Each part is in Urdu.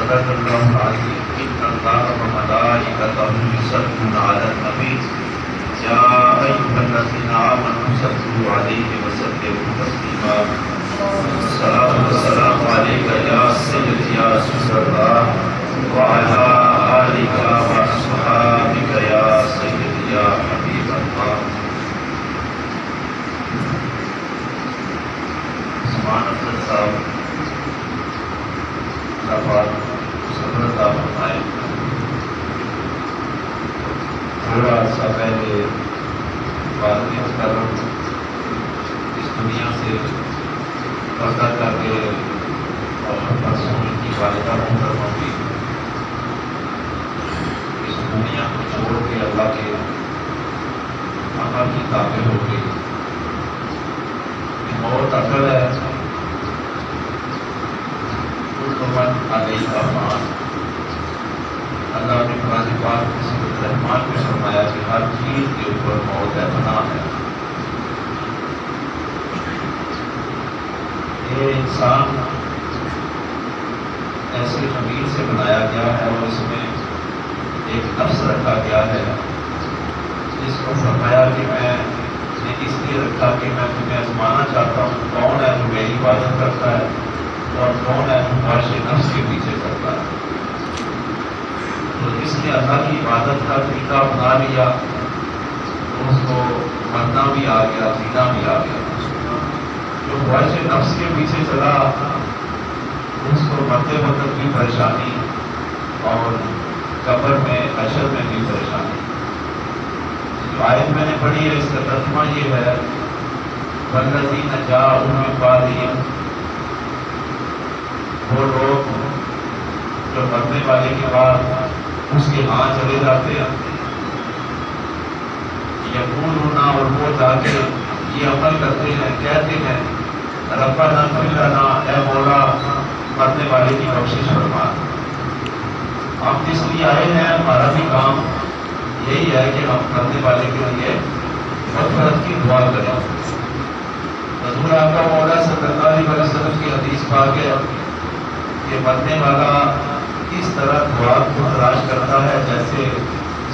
صدق اللہ العظیم ان اللہ وملائکتہ یصلون علی النبی یا ایھا الذین آمنوا صلوا علیہ وسلموا تسلیما الصلاۃ والسلام علیک یا سیدی یا رسول اللہ وعلی آلک واصحابک یا سیدی یا حبیب اللہ. عثمان افضل صاحب صبر عطا فرمائے. تھوڑا سا پہلے والد محترم اس دنیا سے پردہ کر کے اور پرسوں ان کی والدہ محترمہ بھی اس دنیا کو چھوڑ کے اللہ کے عمل کی تابع ہو گئی. موت عقل ہے. علیہ الرحمن اللہ نے قرآن پاک میں سورۃ الرحمن میں فرمایا کہ ہر چیز کے اوپر موت ہے، فنا ہے. یہ انسان ایسے زمین سے بنایا گیا ہے اور اس میں ایک نفس رکھا گیا ہے جس کو فرمایا کہ میں نے اس لیے رکھا کہ میں تمہیں آزمانا چاہتا ہوں کون ہے جو میری عبادت کرتا ہے اور کون ہے خواہش نفس کے پیچھے کرتا ہے. تو جس نے اللہ کی عبادت کا طریقہ اپنا لیا تو اس کو مرنا بھی آ گیا، جینا بھی آ گیا. جو خواہش نفس کے پیچھے چلا اس کو مرتے وقت بھی پریشانی اور قبر میں حشر میں بھی پریشانی. جو آیت میں نے پڑھی ہے اس کا ترجمہ یہ ہے والذین جاءوا من بعدہم، وہ لوگ جو مرنے والے کے بعد اس کے ہاں چلے جاتے ہیں. یقولون، اور وہ جا کے یہ عمل کرتے ہیں، کہتے ہیں ربنا اغفر لنا، اے مولا مرنے والے کی بخشش فرما. ہم جس لیے آئے ہیں ہمارا بھی کام یہی ہے کہ ہم مرنے والے کے لیے مغفرت کی دعا کریں. حضور آقا مولا صلی اللہ علیہ وسلم کی حدیث پاک ہے کہ مرنے والا اس طرح دعا کو تلاش کرتا ہے جیسے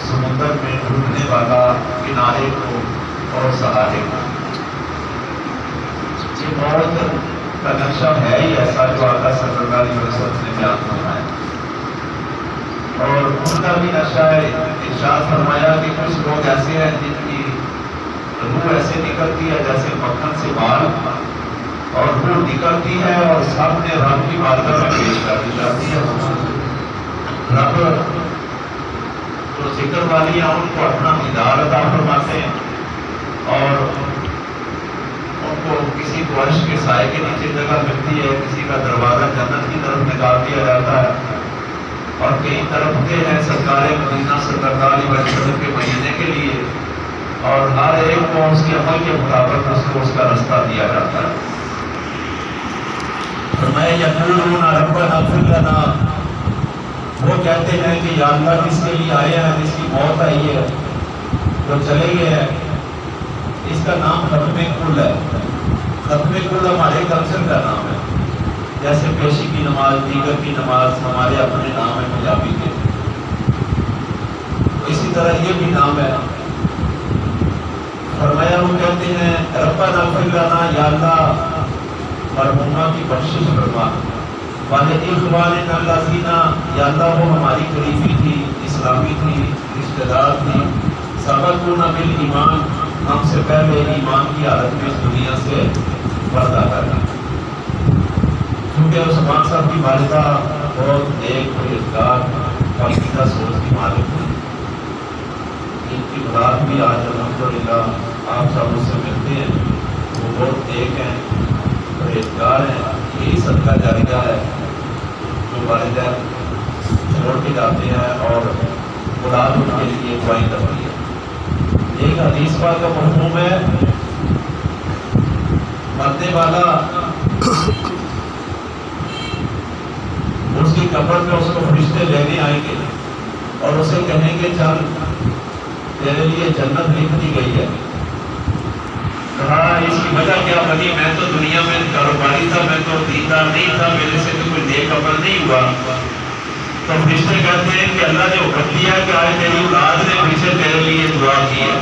سمندر میں ڈوبنے والا کنارے کو اور سہارے کو. یہ موت کا نقشہ ہے ہی ایسا جو آقا صلی اللہ علیہ وسلم نے بیان فرمایا. اور ان کا بھی نقشہ ہے. ارشاد فرمایا کہ کچھ لوگ ایسے ہیں جن کی روح ایسے نکلتی ہے جیسے مکھن سے بال، اور وہ نکلتی ہے اور سامنے رب کی بارگاہ میں پیش کر دی جاتی ہے. رب جو ذکر والی ہیں ان کو اپنا دیدار عطا فرماتے ہیں اور ان کو کسی کو عرش کے سائے کے نیچے جگہ ملتی ہے، کسی کا دروازہ جنت کی طرف نکال دیا جاتا ہے. اور کئی طرفتے ہیں سرکار مدینہ صلی اللہ علیہ وسلم کے مہینے کے لیے، اور ہر ایک کو اس کے عمل کے مطابق اس کو اس کا رستہ دیا جاتا ہے. فرمایا یقولون ربنا اغفر لنا، وہ کہتے ہیں کہ یا اللہ کس کے لیے آئے ہیں، جس کی موت آئی ہے وہ چلے گئے ہیں. اس کا نام ختم کل ہے. ختم کل ہمارے کلچر کا نام ہے. جیسے پیشی کی نماز، دیگر کی نماز ہمارے اپنے نام ہے پنجابی کے، اسی طرح یہ بھی نام ہے. فرمایا وہ کہتے ہیں ربنا اغفر لنا، یا اللہ مرحومہ کی بخشش فرما. وَلِإِخْوَانِنَا الَّذِينَ، یا اللہ وہ ہماری قریبی تھی، اسلامی تھی، رشتہ دار تھی. سبقونا بالایمان، ہم سے پہلے ایمان کی حالت میں اس دنیا سے پردہ کرنا. کیونکہ عثمان صاحب کی والدہ بہت نیک پرہیزگار پاکیزہ سوچ کی مالک تھی. ان کی اولاد بھی آج الحمدللہ آپ سب اس سے ملتے ہیں. وہ بہت نیک ہیں، پرہیزگار ہیں. یہی صدقہ جاریہ ہے جو والدین چھوڑ کے جاتے ہیں اور اولاد ان کے لیے دعائیں کرتی ہے. ایک حدیث پاک کا مفہوم ہے مرنے والا اس کی قبر میں اس کو فرشتے لینے آئیں گے اور اسے کہیں گے چل تیرے لیے جنت لکھ دی گئی ہے. کہا اس کی وجہ کیا بنی؟ میں تو دنیا میں کاروباری تھا، میں تو دیندار نہیں تھا، میرے سے تو کوئی نیک عمل نہیں ہوا. تو فرشتے کہتے ہیں کہ اللہ نے حکم دیا کہ آج تیری اولاد نے پیچھے تیرے لیے دعا کی ہے،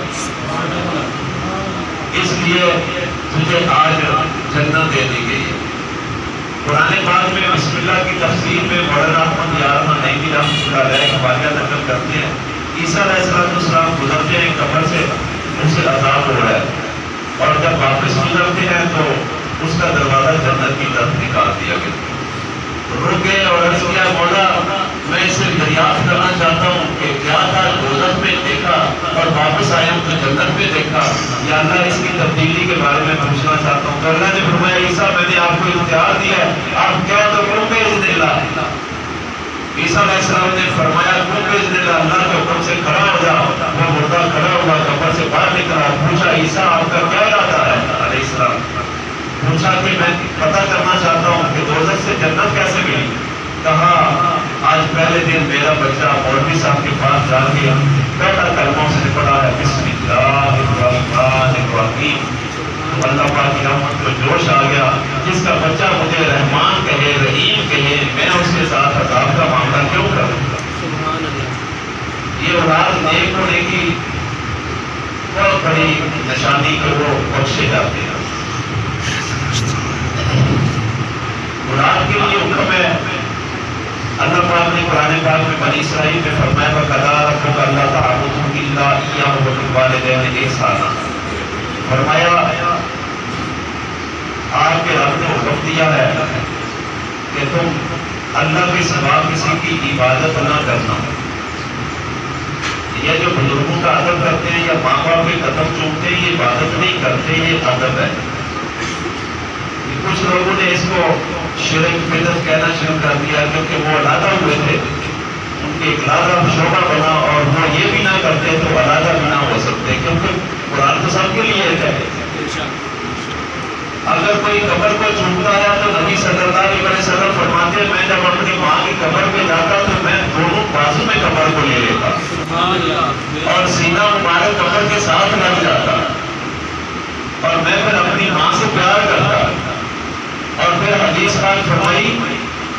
اس لیے تجھے آج جنت دے دی گئی ہے۔ قرآن پاک میں بسم اللہ کی تفسیر میں مولانا احمد یارحمہ نعیمی رحمۃ اللہ علیہ ایک واقعہ نقل کرتے ہیں، عیسیٰ علیہ السلام گزرتے ہیں قبر سے، اس سے عذاب ہو رہا ہے، اور جب واپس گزرتے ہیں تو اس کا دروازہ جنت کی طرف نکال دیا گیا۔ رکے اور عرض کیا مولا میں اسے دریافت کرنا چاہتا ہوں کہ کیا تھا، دوزخ میں دیکھا اور واپس آیا ہوں تو جنت میں دیکھا، یا اللہ اس کی تبدیلی کے بارے میں پوچھنا چاہتا ہوں۔ تو اللہ نے فرمایا عیسیٰ میں نے آپ کو اختیار دیا ہے، آپ کیا تو کیوں بھیج دے لا۔ عیسیٰ علیہ السلام نے فرمایا کیوں بھیج دے لا، اللہ کے حکم سے کھڑا ہو جا۔ وہ مردہ کھڑا ہوا، قبر سے باہر نکلا، پوچھا عیسیٰ آپ کا کیا ارادہ ہے علیہ السلام؟ پوچھا کہ میں پتہ کرنا چاہتا ہوں کہ دوزخ سے جنت کیسے ملی۔ کہا آج پہلے دن میرا بچہ مولوی صاحب کے پاس جا کے پہلا کلمہ سے پڑھا ہے بسم اللہ الرحمن الرحیم، تو اللہ پاک کی رحمت کو جوش آ گیا، جس کا بچہ مجھے رحمان کہے رحیم کہے، میں اس کے ساتھ عذاب کا معاملہ کیوں کروں۔ یہ اولاد نیک ہونے کی بہت بڑی نشانی کو وہ بخشے جاتے ہیں۔ اولاد کے لیے حکم ہے، اللہ پاک نے قرآن پاک میں بنی اسرائیل میں فرمایا وَقَضَىٰ رَبُّكَ أَلَّا تَعْبُدُوا إِلَّا إِيَّاهُ وَبِالْوَالِدَيْنِ إِحْسَانًا، فرمایا آپ کے رب نے حکم دیا ہے کہ تم اللہ کے سوا کسی کی عبادت نہ کرنا۔ یہ جو بزرگوں کا ادب کرتے ہیں یا ماں باپ کے قدم چومتے ہیں، یہ عبادت نہیں کرتے، یہ ادب ہے۔ کچھ لوگوں نے اس کو شرک بدعت کہنا شروع کر دیا، کیونکہ وہ علیحدہ ہوئے تھے، ان کے ایک علیحدہ شعبہ بنا، اور وہ یہ بھی نہ کرتے تو علیحدہ بھی نہ ہو سکتے، کیونکہ قرآن تو سب کے لیے ہے۔ اگر کوئی قبر کو چومتا ہے تو نبی صلی اللہ علیہ وسلم فرماتے ہیں میں جب اپنی ماں کی قبر پہ جاتا تو میں دونوں بازو میں قبر کو لے لیتا اور سینہ مبارک قبر کے ساتھ لگ جاتا، اور میں پھر اپنی ماں سے پیار کرتا۔ اور پھر حدیث پاک فرمائی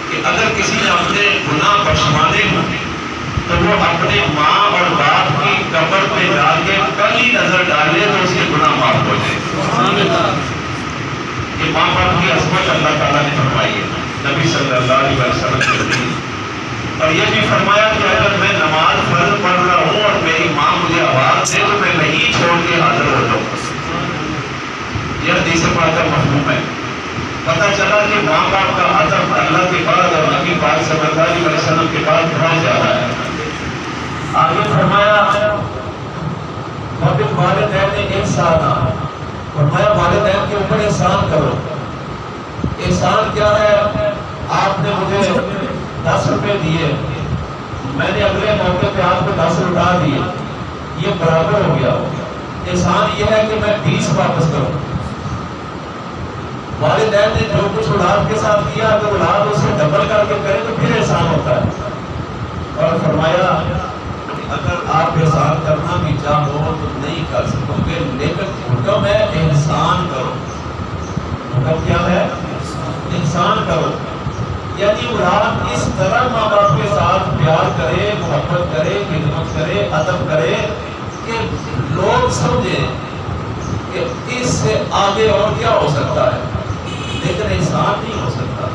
کہ اگر کسی نے اپنے گناہ بخشوانے ہوں تو وہ اپنے ماں اور باپ کی قبر پہ جا کے پہلی نظر ڈالے تو اس کے گناہ معاف ہو جائے۔ یہ ماں باپ کی عظمت اللہ تعالیٰ نے فرمائی ہے نبی صلی اللہ علیہ وسلم کے حدیث۔ اور یہ بھی فرمایا کہ اگر میں نماز فرض پڑھ رہا ہوں اور میری ماں مجھے آواز دے تو میں نہیں چھوڑ کے حاضر ہو جاؤں۔ یہ حدیث پاک کا مفہوم ہے۔ پتہ چلا کہ ماں باپ کا ادب اللہ کے بعد اور نبی پاک صلی اللہ علیہ وسلم کے بعد بہت زیادہ ہے۔ آگے فرمایا وَبِالْوَالِدَيْنِ إِحْسَانًا، فرمایا والدین کے اوپر احسان کرو۔ احسان کیا ہے؟ آپ نے مجھے 10 روپے دیے، میں نے اگلے موقع پہ آپ کو 10 لوٹا دیے، یہ برابر ہو گیا۔ احسان یہ ہے کہ میں 20 واپس کروں۔ والدین نے جو کچھ اولاد کے ساتھ کیا اگر اولاد اسے ڈبل کر کے کرے تو پھر احسان ہوتا ہے۔ اور فرمایا اگر آپ احسان کرنا بھی چاہو تو نہیں کر سکو گے، لیکن حکم ہے احسان کرو۔ حکم کیا ہے؟ احسان کرو، یعنی اولاد اس طرح ماں باپ کے ساتھ پیار کرے، محبت کرے، خدمت کرے، ادب کرے کہ لوگ سمجھیں کہ اس سے آگے اور کیا ہو سکتا ہے، لیکن احسان نہیں ہو سکتا۔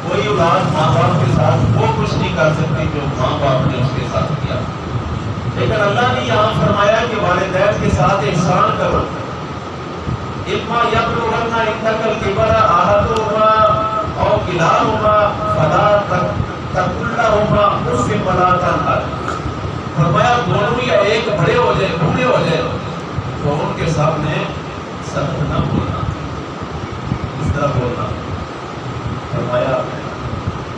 کوئی اولاد ماں باپ کے ساتھ وہ کچھ نہیں کر سکتی جو ماں باپ نے اس کے ساتھ کیا، لیکن اللہ نے یہاں فرمایا کہ والدین کے ساتھ احسان کرو۔ اما یبلغن عندک الکبر احدہما او کلاہما فلا تقل لہما اف ولا تنہرہما، فرمایا دونوں یا ایک بڑے ہو جائے، بوڑھے ہو جائے تو ان کے سامنے سخت نہ بولنا، اس طرح بولنا۔ فرمایا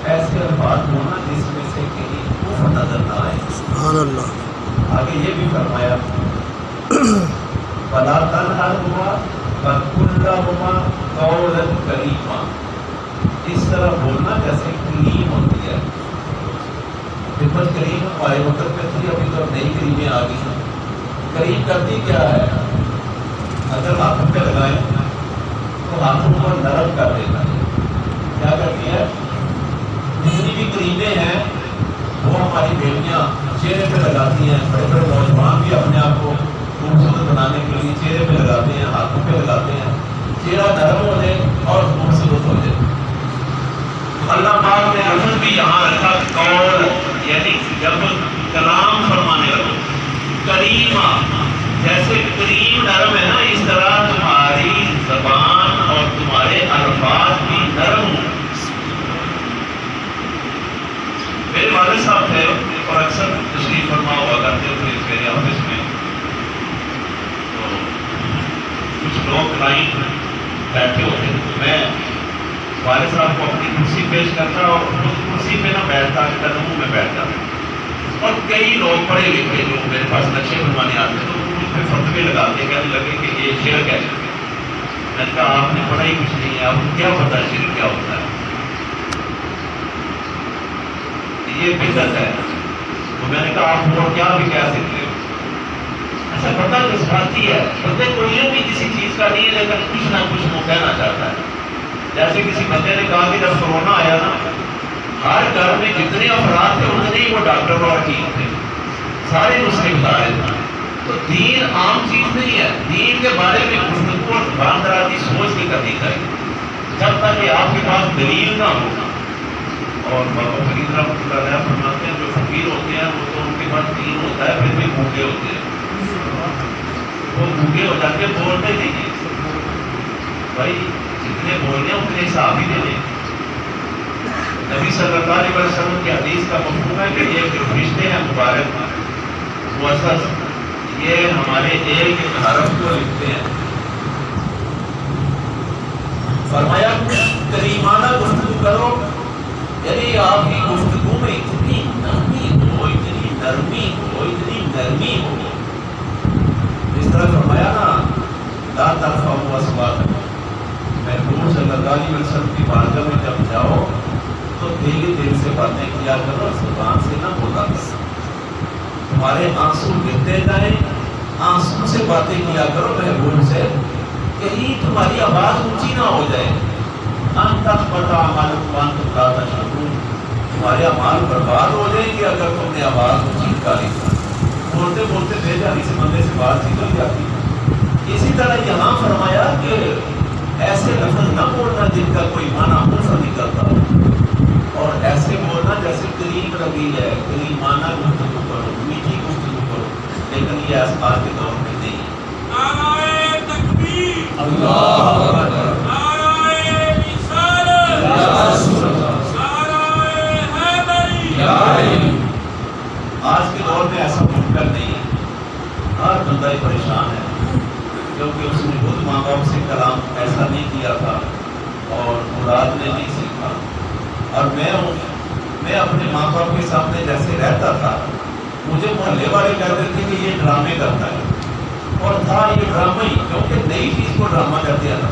ایسے الفاظ بولنا جس میں سے کہیں کفر نظر نہ آئے۔ سبحان اللہ۔ آگے یہ بھی فرمایا فلا تنہرہما وقل لہما قولا کریما، اس طرح بولنا جیسے کریم ہوتی ہے۔ خدمت کریم ہمارے وقت میں تھی، ابھی تو نئی کریمیں آ گئی ہیں۔ کریم کرتی کیا ہے؟ اگر ہاتھوں پہ لگائیں تو ہاتھوں کو نرم کر دیتا ہے۔ کیا کرتی ہے؟ جتنی بھی کریمیں ہیں وہ ہماری بیٹیاں چہرے پہ لگاتی ہیں، بڑے بڑے نوجوان بھی اپنے آپ کو خوبصورت بنانے کے لیے چہرے پہ لگاتے ہیں، ہاتھوں پہ لگاتے ہیں، چہرہ نرم ہو جائے اور خوبصورت ہو جائے۔ اللہ پاک نے لفظ بھی یہاں رکھا قول، یعنی جب کلام فرمانے لگو کریمہ، جیسے کریم نرم ہے نا، اس طرح تمہاری زبان اور تمہارے الفاظ بھی نرم ہوں۔ میرے والد صاحب تھے اور اکثر تشریف فرما ہوا کرتے تھے میرے آفس میں، تو کچھ لوگ کلائنٹ بیٹھے ہوتے تھے تو میں والد صاحب کو اپنی کرسی پیش کرتا اور اس کرسی پہ نہ بیٹھتا، قدموں میں بیٹھتا، اور کئی لوگ پڑھے لکھے جو میرے پاس نقشے بنوانے آتے تو مجھ پہ فتوے لگاتے، کہنے لگے کہ یہ شرک ہے۔ میں نے کہا آپ نے پڑھا ہی کچھ نہیں ہے، آپ کو کیا پتا شرک کیا ہوتا ہے، یہ بدعت ہے۔ تو میں نے کہا آپ اور کیا بھی کہہ سکتے ہو، ایسا پتہ جذباتی ہے، بندے کو یہ بھی کسی چیز کا نہیں ہے لیکن کچھ نہ کچھ وہ کہنا چاہتا ہے۔ جیسے کسی بندے نے کہا کہ جب کورونا آیا نا، ہر گھر میں جتنے افراد تھے اتنے ہی وہ ڈاکٹر اور حکیم تھے، سارے نسخے بتا رہے تھے۔ تو دین عام چیز نہیں ہے، دین کے بارے میں گفتگو اور زبان درازی سوچ کے کرنی چاہیے، جب تک کہ آپ کے پاس دلیل نہ ہو۔ اور بابا فرید رحمۃ اللہ علیہ فرماتے ہیں جو فقیر ہوتے ہیں وہ تو ان کے پاس دین ہوتا ہے پھر بھی بھوکے ہوتے ہیں، وہ بھوکے ہو جاتے ہیں، بولتے نہیں ہیں بھائی، جتنے بولنے ہیں اتنے حساب ہی دینے۔ نبی صلی اللہ علیہ وسلم کی حدیث کا مفہوم ہے کہ یہ جو فرشتے ہیں مبارک معزز، یہ ہمارے ایک ایک حرف کو لکھتے ہیں۔ فرمایا کریمانہ گفتگو کرو، یعنی آپ کی گفتگو میں اتنی نرمی ہو، اتنی نرمی ہو، اتنی نرمی ہو۔ اس طرح فرمایا نا لا ترفعوا اصواتکم، محبوب صلی اللہ علیہ وسلم کی بارگاہ میں جب جاؤ تو دل دل سے باتیں کیا کرو، زبان سے نہ بولا کرو۔ تمہارے آنسو گرتے جائیں، آنسو سے باتیں کیا کرو محبوب سے، کہیں تمہاری آواز اونچی نہ ہو جائے۔ تمہارے اعمال برباد ہو جائیں گے اگر تم نے آواز اونچی نکالی، بولتے بولتے بے جانی سے بندے سے بات نکل جاتی۔ اسی طرح یہاں فرمایا کہ ایسے لفظ نہ بولنا جن کا کوئی معنی منفر نہیں کرتا، اور ایسے بولنا جیسے کریم رنگی ہے، کریمانہ گفتگو کرو، میٹھی گفتگو کرو، لیکن یہ آج کے دور میں نہیں۔ نعرہ تکبیر، اللہ اکبر، نعرہ رسالت، یا رسول اللہ، نعرہ حیدری، یا علی۔ آج کے دور میں ایسا ممکن نہیں ہے، ہر بندہ ہی پریشان ہے کیونکہ اس نے خود ماں باپ سے کلام ایسا نہیں کیا تھا اور مراد نے نہیں سیکھا۔ اور میں اپنے ماں باپ کے سامنے جیسے رہتا تھا، مجھے محلے والے کہتے تھے کہ یہ ڈرامے کرتا ہے، اور تھا یہ ڈرامہ ہی، کیونکہ نئی چیز کو ڈرامہ کر دیا تھا۔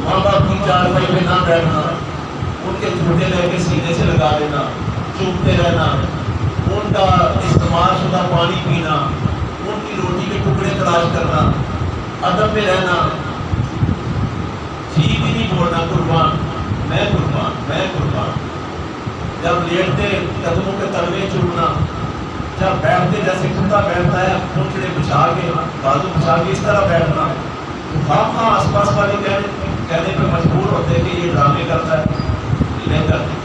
ماں باپ کی چارپائی پہ نہ بیٹھنا، ان کے جھوٹے لے کے سینے سے لگا دینا، چومتے رہنا، ان کا استعمال شدہ پانی پینا، ان کی روٹی کے ٹکڑے تلاش کرنا، ادب میں رہنا، جی بھی نہیں بولنا، قربان میں قربان میں قربان۔ جب لیٹتے قدموں کے تلوے چومنا، جب بیٹھتے جیسے کتا بیٹھتا ہے پونچھڑے بچھا کے، بازو بچھا کے اس طرح بیٹھنا، خواہ آس پاس والے کہنے پہ مجبور ہوتے کہ یہ ڈرامے کرتا ہے، لیکن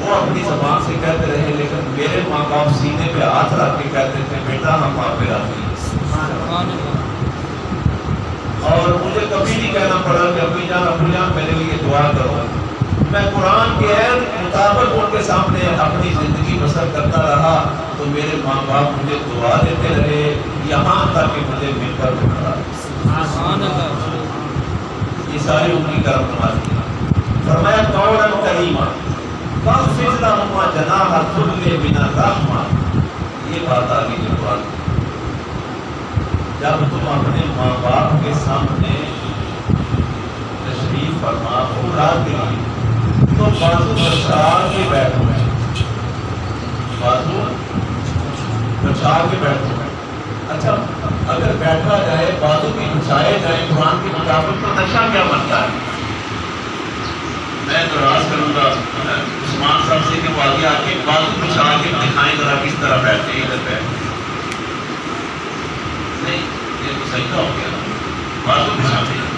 وہ اپنی زبان سے کہتے رہے، لیکن میرے ماں باپ سینے پہ ہاتھ رکھ کے کہتے تھے بیٹا ہم آپ پہ راضی ہیں۔ اور مجھے کبھی نہیں کہنا پڑا کہ ابھی جان ابو جان میرے لیے دعا کرو، میں قرآن کے مطابق ان کے سامنے اپنی زندگی بسر کرتا رہا تو میرے ماں باپ مجھے دعا دیتے رہے، یہاں تک کہ مجھے ممبر پہ کھڑا۔ یہ ساری ان کی کرم نوازی۔ فرمایا قولا کریما فاخفض لهما جناح الذل من الرحمہ۔ یہ بات آگے کے بعد جب تم اپنے ماں باپ کے سامنے تشریف فرما ہو رات کے لیے تو بازو بچھا کے بیٹھو، بازو بچھا کے بیٹھو۔ اچھا اگر بیٹھا جائے بازو بھی بچھائے جائے قرآن کے مطابق تو نشہ کیا بنتا ہے؟ میں دراز کروں گا عثمان صاحب سے کہ وہ آگے آ کے بازو بچھا کے دکھائیں ذرا کس طرح بیٹھتے ہیں ادھر بیٹھ نہیں یہ تو سجدہ ہو گیا بازو بچھاتے ہیں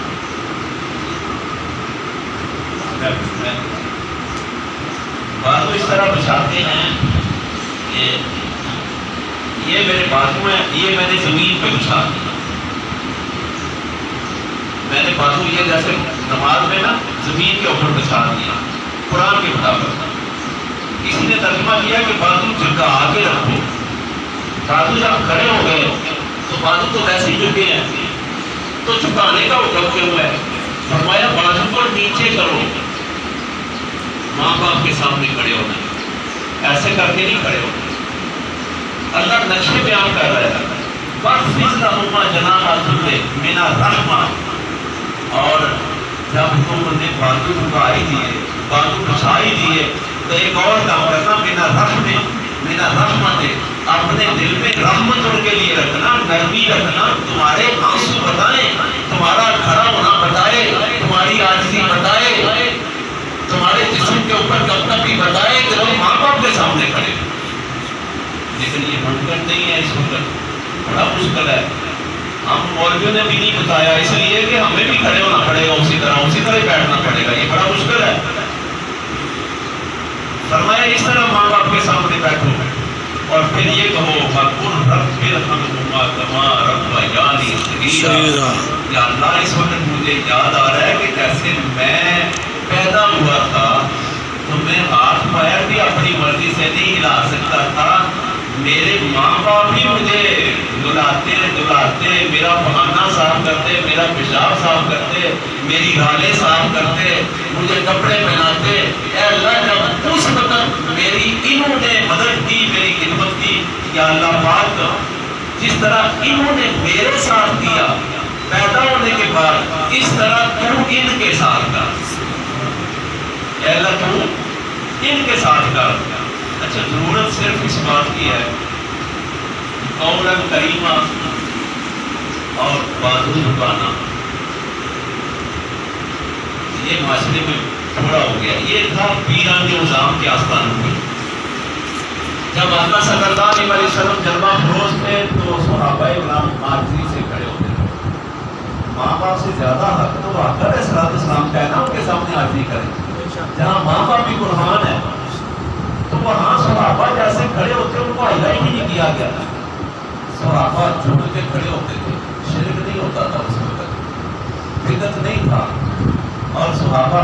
بازو اس طرح بچھاتے ہیں کہ یہ میرے بازو ہیں یہ میں نے زمین پہ بچھا دیا میں نے بازو یہ جیسے نماز میں نا زمین کے اوپر بچھا دیا قرآن کے مطابق کسی نے ترجمہ کیا کہ بازو جھکا آگے رکھو بازو جب کھڑے ہو گئے تو بازو تو ویسے ہی جھکے ہیں تو جھکانے کا حکم کیوں ہے فرمایا بازو کو نیچے کرو ماں باپ کے سامنے کھڑے ہونا ایسے کر کے نہیں کھڑے ہونا اللہ نقشے بیان کر رہا ہے وَخْفِضْ لَهُمَا جَنَاحَ الذُّلِّ مِنَ الرَّحْمَةِ اور جب تم نے بازو جھکائی دیے بازو بچھائی دیے تو ایک اور کام کرنا مِنَ الرَّحْمَةِ اپنے دل میں رحمت ان کے لیے رکھنا نرمی رکھنا تمہارے آنسو بتائیں تمہارا کھڑا ہونا بتائے تمہاری عاجزی بتائے تمہارے جسم کے اوپر کپڑی بتائے کہ تم ماں باپ کے سامنے کھڑے لیکن یہ ممکن نہیں ہے اس وقت بڑا مشکل ہے ہم مولویوں نے بھی نہیں بتایا اس لیے کہ ہمیں بھی کھڑے ہونا پڑے گا اسی طرح ہی بیٹھنا پڑے گا یہ بڑا مشکل ہے فرمایا اس طرح ماں باپ کے سامنے بیٹھو اور پھر یہ کہو وَقُلْ رَبِّ ارْحَمْهُمَا كَمَا رَبَّيَانِي صَغِيرًا یا اللہ اس وقت مجھے یاد آ رہا ہے کہ جیسے میں پیدا ہوا تھا تو میں ہاتھ پیر بھی اپنی مرضی سے نہیں ہلا سکتا تھا میرے ماں باپ بھی مجھے دلاتے میرا بہانہ صاف کرتے میرا پیشاب صاف کرتے میری گالیں صاف کرتے مجھے کپڑے پہناتے اے اللہ جب اس وقت میری انہوں نے مدد کی میری خدمت کی یا اللہ پاک جس طرح انہوں نے میرے ساتھ کیا پیدا ہونے کے بعد اس طرح تو ان کے ساتھ کر اے اللہ تو ان کے ساتھ کر اچھا ضرورت صرف اس بات کی ہے قولا کریمہ اور بازو جھکانا یہ معاشرے میں تھوڑا ہو گیا یہ تھا پیران کے نظام کے آستانوں میں جب آقا صلی اللہ علیہ وسلم جلوہ فروز تھے تو صحابہ کرام عاجزی سے کھڑے ہوتے تھے ماں باپ سے زیادہ حق تو آقا علیہ السلام کا ہے نا ان کے سامنے عاجزی کریں جہاں ماں باپ بھی قربان ہے تو وہاں صحابہ جیسے کھڑے ہوتے ان کو ہلا ہی نہیں کیا گیا تھا صحابہ جھک کے کھڑے ہوتے تھے شرک نہیں ہوتا تھا اس وقت بدعت نہیں تھا اور صحابہ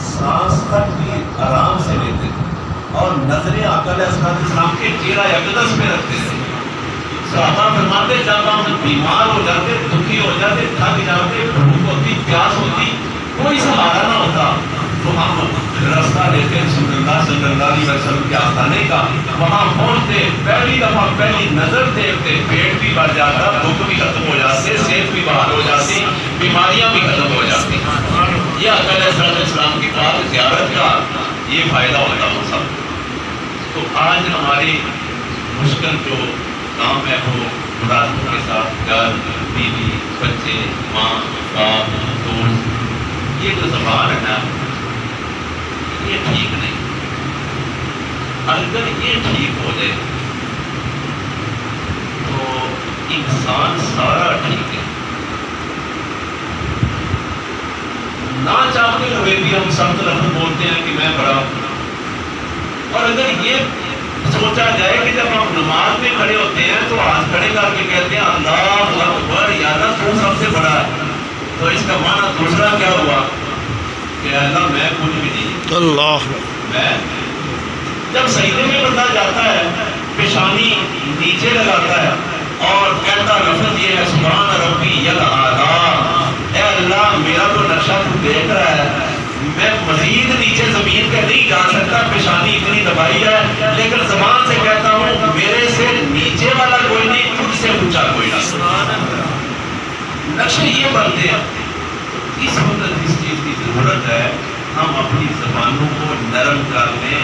سانس تک بھی آرام سے لیتے تھے اور نظریں آقا علیہ السلام کے چہرہ اقدس پہ رکھتے تھے صحابہ فرماتے جب ہم بیمار ہو جاتے دکھی ہو جاتے تھک جاتے بھوک ہوتی پیاس ہوتی کوئی سہارا نہ ہوتا تو ہم راستہ لیتے رسول اللہ صلی اللہ علیہ وسلم کے آستانے کا وہاں پہنچتے پہلی دفعہ پہلی نظر دیکھتے پیٹ بھی بھر جاتا بھوک بھی ختم ہو جاتے صحت بھی بحال ہو جاتی بیماریاں بھی ختم ہو جاتی یہ آقا علیہ السلام کی بات زیارت کا یہ فائدہ ہوتا ہم سب تو آج ہماری مشکل جو کام ہے وہ مرادوں کے ساتھ گھر بیوی بچے ماں باپ دوست یہ جو زبان ہے نا یہ ٹھیک نہیں اگر یہ ٹھیک ہو جائے تو انسان سارا ٹھیک ہے نہ چاہتے ہوئے بھی ہم سب طرف بولتے ہیں کہ میں بڑا ہوں اور اگر یہ سوچا جائے کہ جب ہم نماز میں کھڑے ہوتے ہیں تو ہاتھ کھڑے کر کے کہتے ہیں اللہ اکبر یا اللہ تو سب سے بڑا ہے تو اس کا معنی دوسرا کیا ہوا کہ اللہ میں کچھ بھی نہیں اللہ میں جب سجدے میں بندہ جاتا ہے پیشانی نیچے لگاتا ہے اور کہتا لفظ یہ ہے سبحان ربی الاعلیٰ اے اللہ میرا تو نقشہ تو دیکھ رہا ہے میں مزید نیچے زمین پہ نہیں جا سکتا پیشانی اتنی دبائی ہے لیکن زبان سے کہتا ہوں میرے سے نیچے والا کوئی نہیں تجھ سے اونچا کوئی نہیں نقشے یہ بنتے ہیں اس وقت اس چیز کی ضرورت ہے ہم اپنی زبانوں کو نرم کر لیں